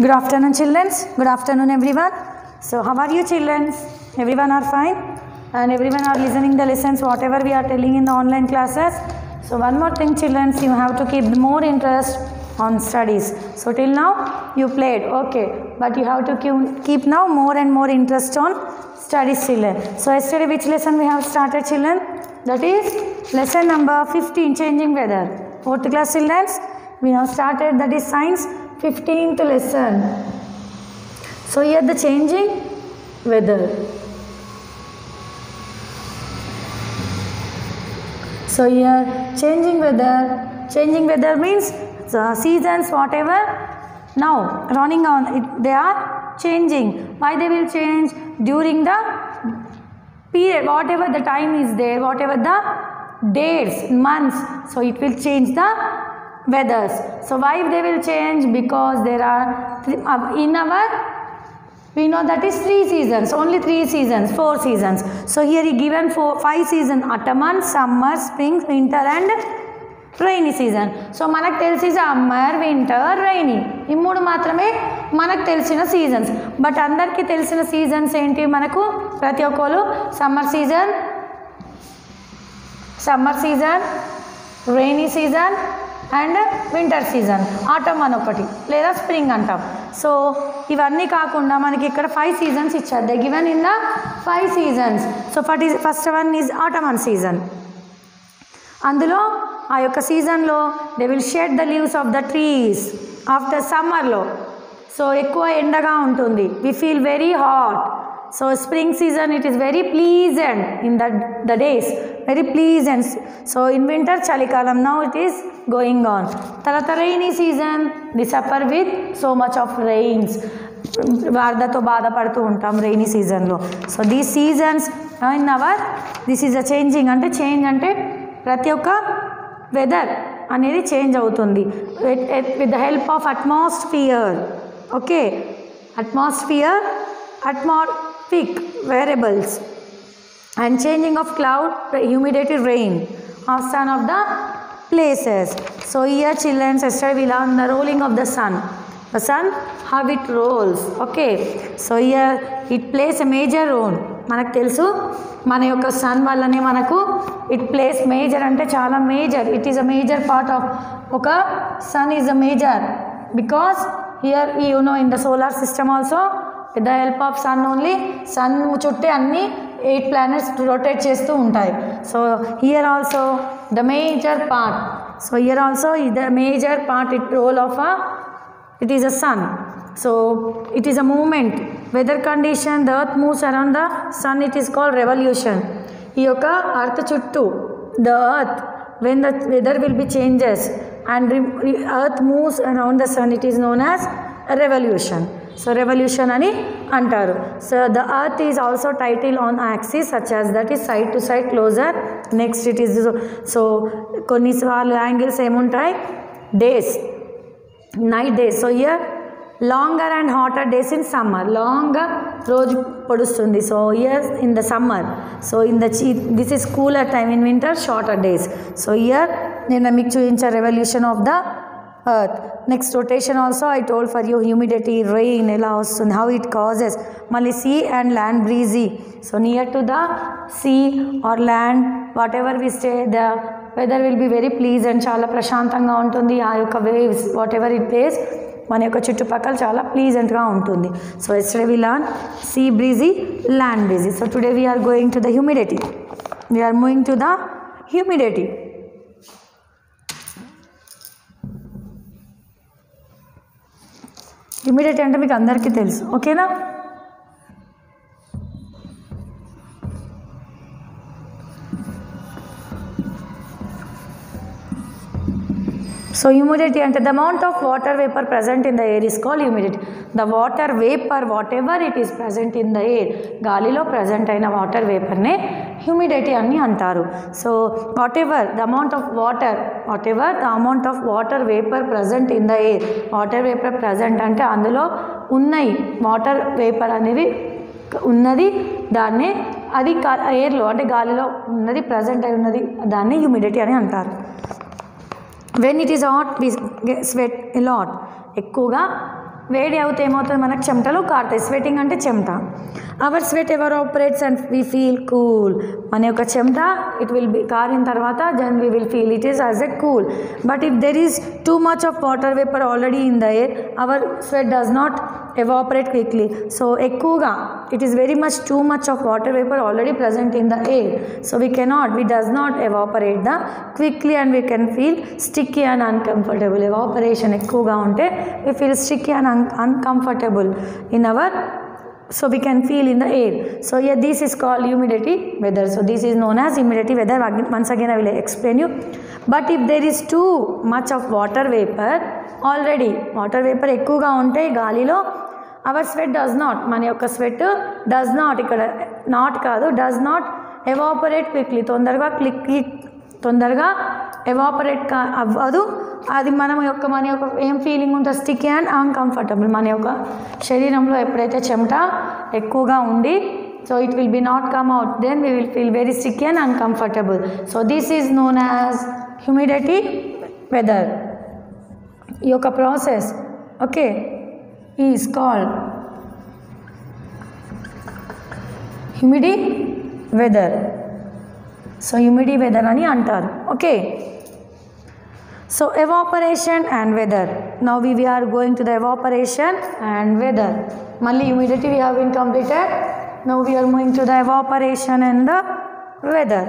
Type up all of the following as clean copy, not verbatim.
Good afternoon, children. Good afternoon, everyone. So, how are you, children? Everyone are fine, and everyone are listening the lessons whatever we are telling in the online classes. So, one more thing, children, you have to keep more interest on studies. So, till now you played, okay, but you have to keep now more and more interest on studies, children. So, yesterday which lesson we have started, children? That is lesson number 15, changing weather. 4th class, children. We have started, that is science 15th lesson. So here the changing weather. So here changing weather means the seasons whatever now running on, they are changing. Why they will change? During the period, whatever the time is there, whatever the days, months, so it will change the weathers. So why they will change? Because there are in our, we know that is 3 seasons, only 3 seasons, 4 seasons. So here he given 5 seasons: autumn, summer, spring, winter and rainy season. So మనకు తెలిసి summer, winter, rainy, ఈ మూడు మాత్రమే మనకు తెలిసిన seasons. But అందరికీ తెలిసిన seasons ఏంటి? మనకు ప్రతి ఒక్కరు summer season, rainy season and winter season, atom అని ఒకటి లేదా స్ప్రింగ్ అంటాం. సో ఇవన్నీ కాకుండా మనకి ఇక్కడ 5 సీజన్స్ ఇచ్చారు. They given in the 5 seasons. So first one is autumn season. అందులో ఆ యొక్క సీజన్లో they will shed the leaves of the trees. After సమ్మర్లో సో ఎక్కువ ఎండగా ఉంటుంది, we feel very hot. So spring season, it is very pleasant in the days, very pleasant. So in winter chalikalam, now it is going on. Tarata rainy season, we suffer with so much of rains. Vardhato baadha padtu untam rainy season lo. So these seasons in our, this is a changing, ante change ante prati okka weather anedi change avutundi with the help of atmosphere. Okay, atmospheric variables and changing of cloud, humidity, rain or sun of the places. So here children, yesterday we learned the rolling of the sun. The sun, how it rolls. Okay, so here it plays a major role. మనకు తెలుసు మన యొక్క sun వల్లనే మనకు it place major, అంటే చాలా major. It is a major part of ఒక sun is a major because here you know in the solar system also with the help of sun only, sun చుట్టే అన్ని 8 planets rotate చేస్తూ ఉంటాయి. So here also the major part, so here also the major part it role of it is a sun. So it is a movement, weather condition, the earth moves around the sun, it is called revolution. ఈ యొక్క earth చుట్టూ the earth, when the weather will be changes and earth moves around the sun, it is known as a revolution. So revolution ani antaru. So the earth is also titled on axis such as that is side to side, closer, next it is so konni saarlu angles emuntayi, days, night days. So here longer and hotter days in summer, longer రోజు పొడుస్తుంది. So year in the summer, so in the this is cooler time, in winter shorter days. So year నేను మీకు చూపించే revolution of the earth. Next rotation also I told for you, humidity, rain ఎలా వస్తుంది, how it causes. మళ్ళీ sea and land breezy. So near to the sea or land whatever we stay, the weather will be very pleasant, చాలా ప్రశాంతంగా ఉంటుంది. ఆ యొక్క waves what ever it place మన యొక్క చుట్టుపక్కల చాలా ప్లీజెంట్గా ఉంటుంది. So yesterday we learn sea breezy, land breezy. So today we are going to the humidity. We are moving to the humidity. Humidity అంటే మీకు అందరికీ తెలుసు, ఓకేనా? So humidity ante the amount of water vapor present in the air is called humidity. The water vapor whatever it is present in the air, గాలిలో present అయిన water vapor నే humidity అని అంటారు. So whatever the amount of water vapor present in the air, water vapor present అంటే అందులో ఉన్నాయి water vapour అనేవి ఉన్నది, దాన్నే అది ఎయిర్లో అంటే గాలిలో ఉన్నది ప్రజెంట్ అయి ఉన్నది, దాన్ని హ్యూమిడిటీ అని అంటారు. When it is hot, we sweat a lot. ఎక్కువగా వేడి అవుతే ఏమవుతుంది మనకు చెమటలు కారుతాయి. స్వెటింగ్ అంటే చెమట. Our sweat evaporates and we feel cool. మన యొక్క చెమట ఇట్ విల్ బి కారిన తర్వాత then we will feel it is as a cool. But if there is too much of water vapour already in the air our sweat does not evaporate quickly. So ఎక్కువగా it is very much too much of water vapor already present in the air, so we does not evaporate the quickly and we can feel sticky and uncomfortable. Evaporation ఎక్కువగా ఉంటే we feel sticky and uncomfortable in our, so we can feel in the air. So yeah, this is called humidity weather. So this is known as humidity weather. Once again I will explain you. But if there is too much of water vapor already, water vapor ఎక్కువగా ఉంటే గాలిలో hour sweat does not, మన యొక్క sweat does not, ఇక్కడ not కాదు, does not evaporate quickly, తొందరగా evaporate అవ్వదు. అది మన యొక్క ఏం ఫీలింగ్ ఉంటుంది, స్టిక్కీ అండ్ అన్కంఫర్టబుల్. మన యొక్క శరీరంలో ఎప్పుడైతే చెమట ఎక్కువగా ఉండి, so it will be not come out, then we will feel very sticky and uncomfortable. So this is known as humidity weather. ఈ యొక్క process okay is called humidity weather. So humidity weather అని అంటారు. Okay, so evaporation and weather. Now we are going to the evaporation and weather. మళ్ళీ humidity we have been completed. Now we are moving to the evaporation and the weather.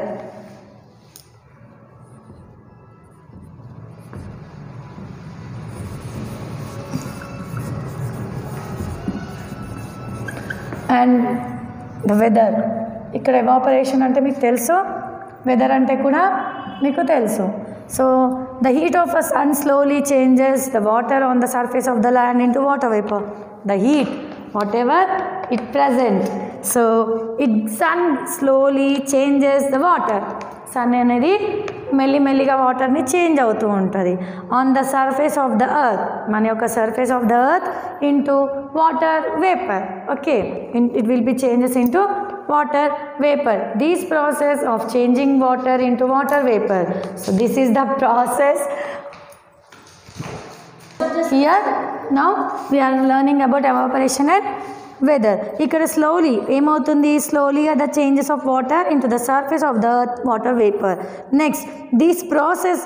And the weather. ఇక్కడ evaporation అంటే మీకు తెలుసు, weather అంటే కూడా మీకు తెలుసు. So the heat of a sun slowly changes the water on the surface of the land into water vapour. The heat whatever it present, so it sun slowly changes the water. Sun అనేది మెల్లిమెల్లిగా వాటర్ని change అవుతూ ఉంటుంది. On the surface of the earth, మన యొక్క surface of the earth into water vapour. Okay, it will B changes into water vapor. This process of changing water into water vapor. So this is the process. Here now we are learning about evaporation and weather. Ikkada slowly ఏమవుతుంది, slowly the changes of water into the surface of the earth, water vapor. Next, this process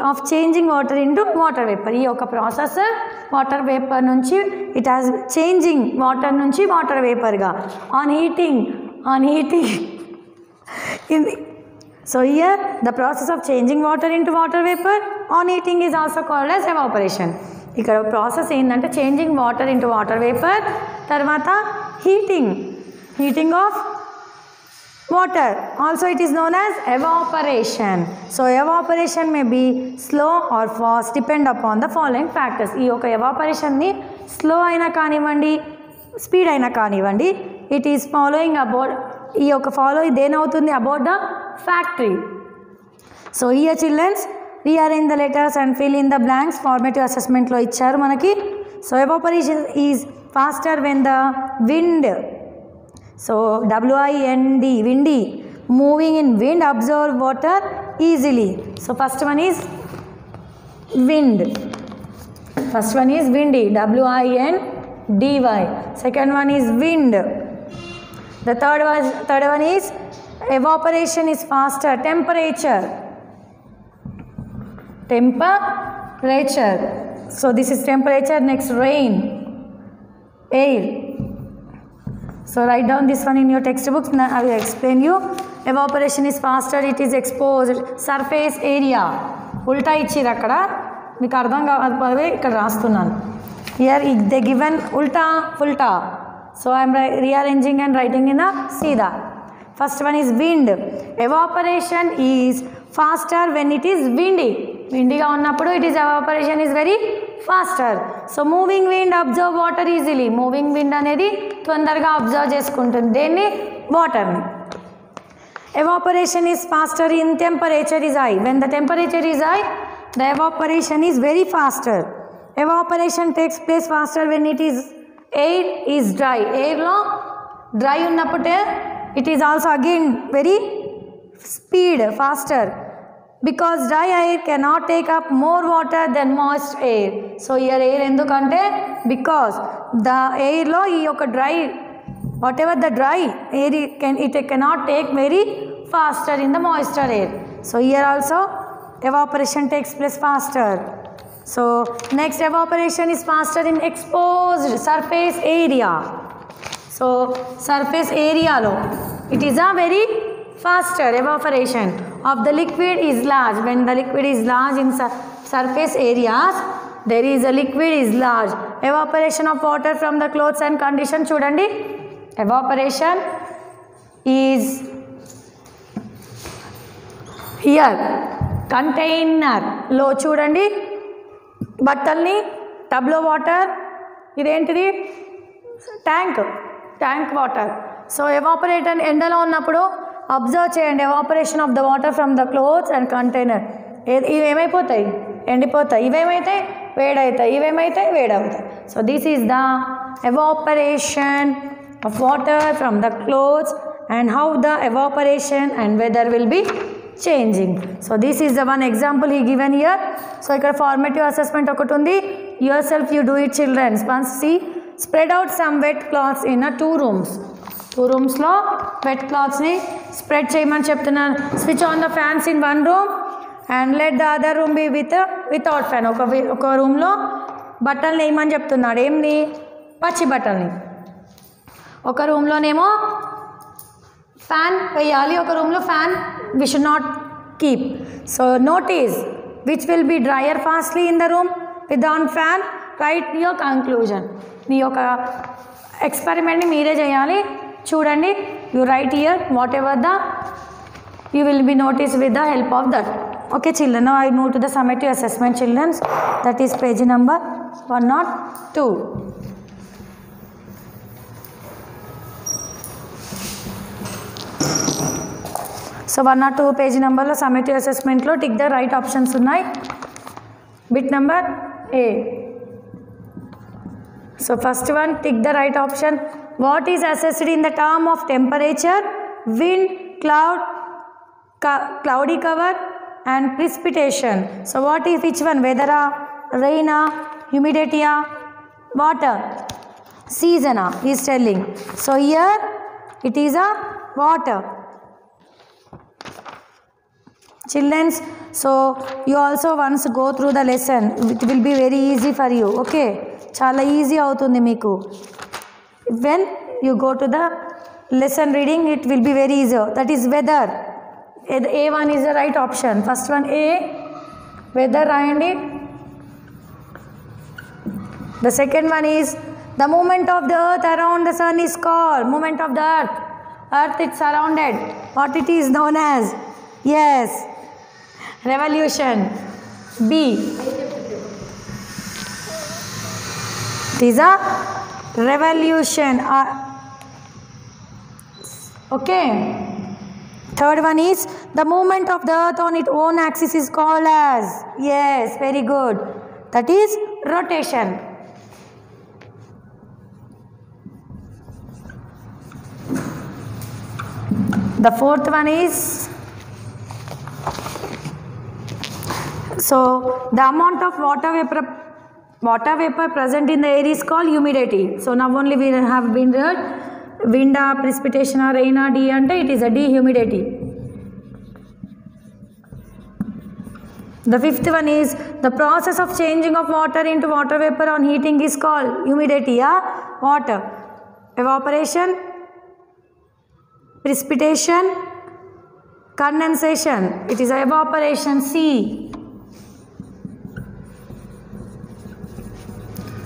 of changing water into water vapor. ఈ యొక్క process water vapour నుంచి it has changing water నుంచి water వేపర్గా on heating so here the process of changing water into water vapor on heating is also called as evaporation. ఇక్కడ process ఏంటంటే changing water into water vapour, తర్వాత heating of water, also it is known as evaporation. So evaporation may be slow or fast depend upon the following factors. ఈ యొక్క evaporationని slow అయినా కానివ్వండి, speed అయినా కానివ్వండి, it is following about, ఈ యొక్క follow ఇదేనవుతుంది about the factory. So here childrens rearrange the letters and fill in the blanks. Formative అసెస్మెంట్లో ఇచ్చారు మనకి. సో evaporation is faster when the wind, so wind, windy, moving in wind absorb water easily. So first one is wind, first one is windy, windy. Second one is wind. The third one is evaporation is faster. Temperature, so this is temperature. Next rain, air. So write down this one in your textbooks. Now I will explain you. Evaporation is faster, it is exposed surface area. ఉల్టా ఇచ్చిర్రు అక్కడ, మీకు అర్థం కావాలి ఇక్కడ రాస్తున్నాను. Here they given ulta fulta, so I am rearranging and writing in a seedha. First one is wind. Evaporation is faster when it is windy. Windy ga unnappudu it is evaporation is very faster. So moving wind absorb water easily. Moving wind అనేది తొందరగా observe చేసుకుంటుంది దేన్ని, వాటర్ని. Evaporation is faster in temperature is high. When the temperature is high, the evaporation is very faster. Evaporation takes place faster when it is air is dry. Air lo dry unnappude it is also again very speed faster. because dry air cannot take up more water than moist air. So here air endukante because the air lo ee oka dry whatever the dry air it cannot take very faster in the moisture air. So here also evaporation takes place faster. So next evaporation is faster in exposed surface area. So surface area lo it is a very faster evaporation of the liquid is large. When the liquid is large in surface areas, there is a liquid is large. Evaporation of water from the clothes and condition chudandi. Evaporation is here container lo chudandi. బట్టల్ని టబ్లో water ఇదేంటిది tank water. So evaporate అని ఎండలో ఉన్నప్పుడు observe చేయండి evaporation of the water from the clothes and container. ఇవి ఏమైపోతాయి ఎండిపోతాయి, ఇవేమైతే వేడవుతాయి, ఇవేమైతే వేడవుతాయి. So this is the evaporation of water from the clothes and how the evaporation and weather will be changing. So this is the one example he given here. So ikkada formative assessment okati undi, yourself you do it children. Once see, spread out some wet cloths in a two rooms lo wet cloths ni spread cheyamani cheptunnaru. Switch on the fans in one room and let the other room be without fan. oka room lo బట్టల్ని వేయమని చెప్తున్నాడు. ఏంది పచ్చి బట్టల్ని. ఒక room లోనేమో fan వేయాలి, ఒక రూమ్లో fan we should not keep. So notice which will be drier fastly in the room with on fan. Write your conclusion. మీ యొక్క ఎక్స్పెరిమెంట్ని మీరే చేయాలి. చూడండి, you write here whatever the you will be noticed with the help of that. Okay children, now I move to the summative assessment children. That is page number 102. So 102 page number lo summative assessment lo tick the right options unnai. Bit number A. So first one, tick the right option. What is assessed in the term of temperature, wind, cloudy cover and precipitation? So what is which one? Weather, rain, humidity, water, season he is telling. So here it is a water. Children, so you also once go through the lesson, it will be very easy for you. Okay, chala easy avutundi meeku. When you go to the lesson reading, it will be very easy. That is weather. A1 is the right option. First one A, weather rayandi. The second one is the movement of the earth around the sun is called movement of the earth is surrounded. What it is known as? Yes, revolution. B, it is a revolution. Okay, third one is the movement of the earth on its own axis is called as, yes, very good, that is rotation. The fourth one is, so the amount of water vapor present in the air is called humidity. So now only we have been read wind, precipitation, rain, D ante it is a D, humidity. The fifth one is the process of changing of water into water vapor on heating is called humidity, water. Evaporation, precipitation, condensation, it is evaporation, C.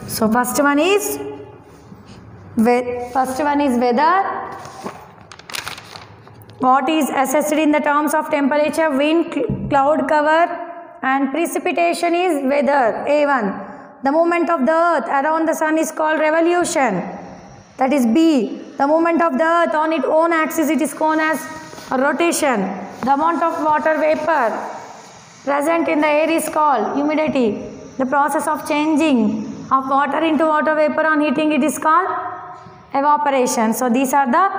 So first one is weather. What is assessed in the terms of temperature, wind, cloud cover and precipitation is weather, A1. The movement of the earth around the sun is called revolution, that is B. The movement of the earth on its own axis, it is known as rotation. The amount of water vapor present in the air is called humidity. The process of changing of water into water vapor on heating, it is called evaporation. So these are the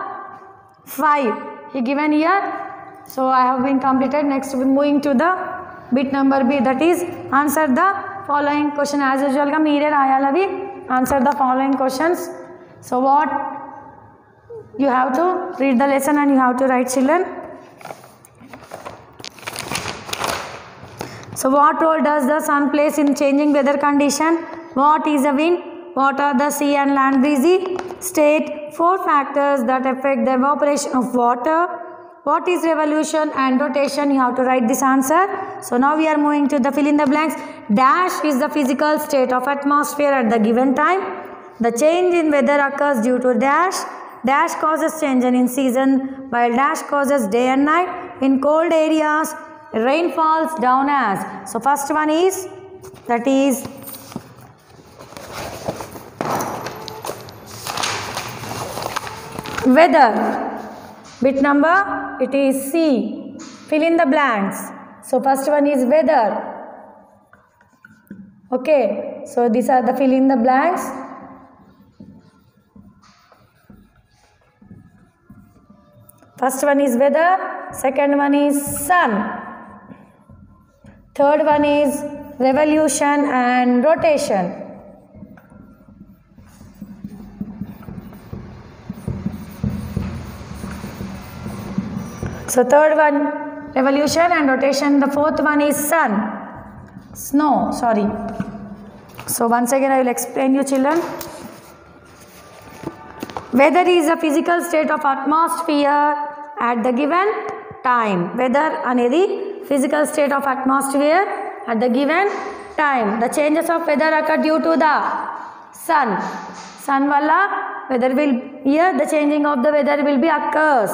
5 he given here. So I have been completed. Next we moving to the bit number B, that is answer the following question. As usual ga meere rayalavi, answer the following questions. So what you have to read the lesson and you have to write, children. So what role does the sun plays in changing weather condition? What is a wind? What are the sea and land breezy? State 4 factors that affect the evaporation of water. What is revolution and rotation? You have to write this answer. So now we are moving to the fill in the blanks. Dash is the physical state of atmosphere at the given time. The change in weather occurs due to dash. Dash causes change in season, while dash causes day and night. In cold areas, rain falls down as. So first one is, that is weather. Bit number, it is C. Fill in the blanks. So first one is weather. Okay, so these are the fill in the blanks. First one is weather, second one is sun, third one is revolution and rotation. So third one revolution and rotation, the fourth one is snow, sorry. So once again I will explain you, children. Weather is a physical state of atmosphere at the given time. Weather anedi physical state of atmosphere at the given time. The changes of weather occur due to the sun. Sun valla weather will, here the changing of the weather will be occurs.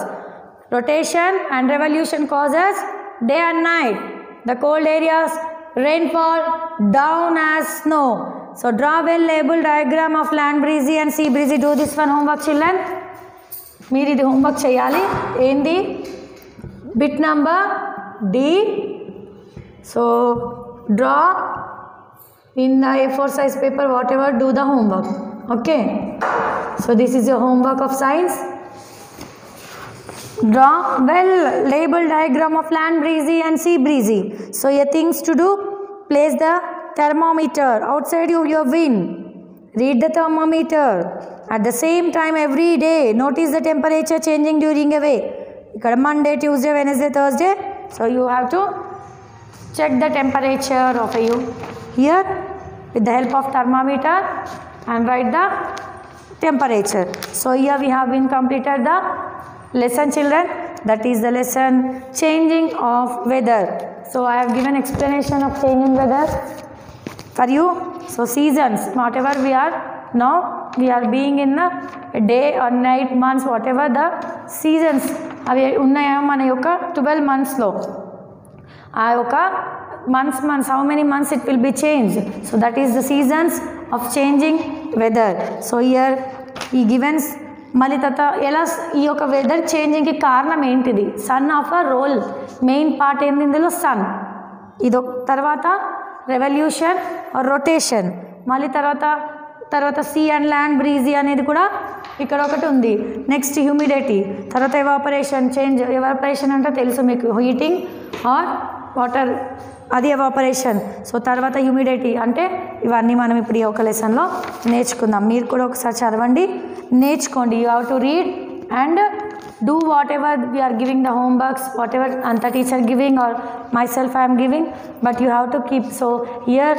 Rotation and revolution causes day and night. The cold areas, rainfall down as snow. So draw well labeled diagram of land breezy and sea breezy. Do this one homework, children. Meeri the homework cheyali. Endi bit number D. So draw in the A4 size paper, whatever, do the homework. Okay. So this is your homework of science. Draw well labeled diagram of land breezy and sea breezy. So your things to do, place the thermometer outside your wind. Read the thermometer. At the same time every day, notice the temperature changing during a way. Monday, Tuesday, Wednesday, Thursday. So you have to check the temperature of you here with the help of thermometer and write the temperature. So here we have been completed the lesson, children. That is the lesson changing of weather. So I have given explanation of changing weather for you. So seasons, whatever we are now, we are being in a day or night, months, whatever the seasons అవి ఉన్నాయో మన యొక్క 12 monthsలో ఆ యొక్క months how many months it will be changed. So that is the seasons of changing weather. So here ఈ givens మళ్ళీ తర్వాత ఎలా ఈ యొక్క వెదర్ చేంజింగ్కి కారణం ఏంటిది? Sun of a role, main part ఏంది ఇందులో సన్. ఇది తర్వాత రెవల్యూషన్ రొటేషన్, మళ్ళీ తర్వాత సీ అండ్ ల్యాండ్ బ్రీజీ అనేది కూడా ఇక్కడ ఒకటి ఉంది. నెక్స్ట్ హ్యూమిడిటీ, తర్వాత ఎవాపరేషన్ చేంజ్. ఎవాపరేషన్ అంటే తెలుసు మీకు, హీటింగ్ ఆర్ వాటర్, అది ఎవాపరేషన్. సో తర్వాత హ్యూమిడిటీ అంటే ఇవన్నీ మనం ఇప్పుడు ఈ ఒక లెసన్లో నేర్చుకుందాం. మీరు కూడా ఒకసారి చదవండి, నేర్చుకోండి. You have to read and do whatever we are giving the homeworks, whatever anta teacher giving or myself I am giving, but you have to keep. So here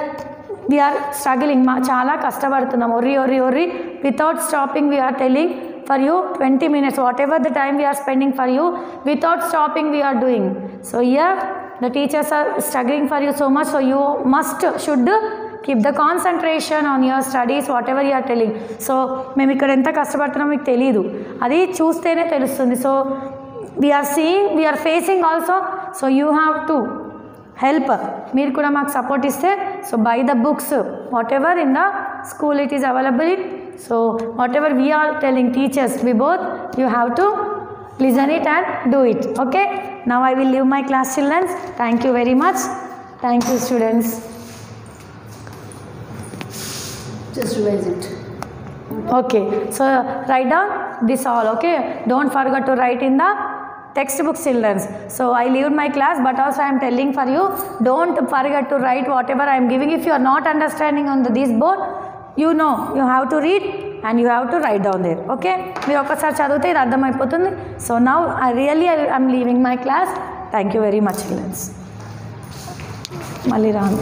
we are struggling, chala kashtapadtunnam, orri without stopping. We are telling for you 20 minutes, whatever the time we are spending for you, without stopping we are doing. So here the teachers are struggling for you so much, so you should keep the concentration on your studies, whatever you are telling. So మేము ఇక్కడ ఎంత కష్టపడుతున్నామో మీకు తెలియదు, అది చూస్తేనే తెలుస్తుంది. So we are facing also, so you have to help. మీరు కూడా మాకు సపోర్ట్ ఇస్తే, so buy the books, whatever in the school it is available. So whatever we are telling teachers, we both, you have to listen it and do it. Okay, now I will leave my class, children. Thank you very much. Thank you, students. Just revise it. Okay, so write down this all. Okay, don't forget to write in the textbooks, children. So I leave my class, but also I am telling for you, don't forget to write whatever I am giving. If you are not understanding on this board, you know you have to read and you have to write down there. Okay, మీరు ఒకసారి చదివితే ఇది అర్థమైపోతుంది. So now I am leaving my class. Thank you very much, children. మళ్ళీ రాను.